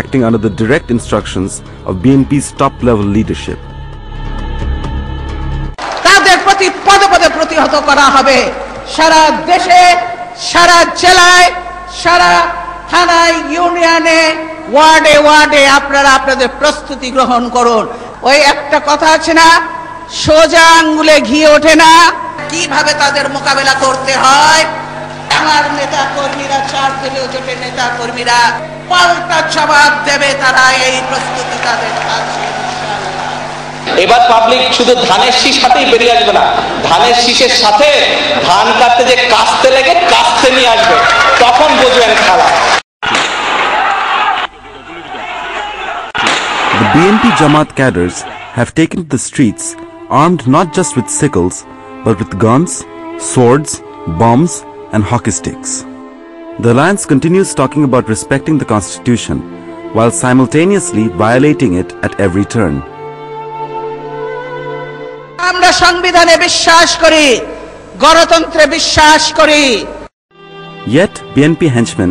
acting under the direct instructions of BNP's top-level leadership. তাদের প্রতি পদে পদে প্রতিহত করা হবে। সারা দেশে, সারা জেলায়, সারা থানায়, ইউনিয়নে, ওয়ার্ডে ওয়ার্ডে আপনারা আপনাদের প্রস্তুতি গ্রহণ করুন। ওই একটা কথা আছে না, সোজা আঙ্গুলে ঘি ওঠে না। কিভাবে তাদের মোকাবেলা করতে হয়, আমার নেতা কর্মীরা, 4 দলীয় জোটের নেতা কর্মীরা পাল্টা জবাব দেবে। তারা এই প্রস্তুতি তাদের আছে। এবার পাবলিক শুধু ধানের শীষ হাতেই বেরিয়ে আসবে না, ধানের শীষের সাথে ধান কাটতে যে কাস্তে লেগে কাস্তে নিয়ে আসবে, তখন বুঝবেন খেলা। The BNP Jamaat cadres have taken to the streets armed not just with sickles but with guns, swords, bombs and hockey sticks. The alliance continues talking about respecting the constitution while simultaneously violating it at every turn. আমরা সংবিধানে বিশ্বাস করি, গণতন্ত্রে বিশ্বাস করি। Yet BNP henchmen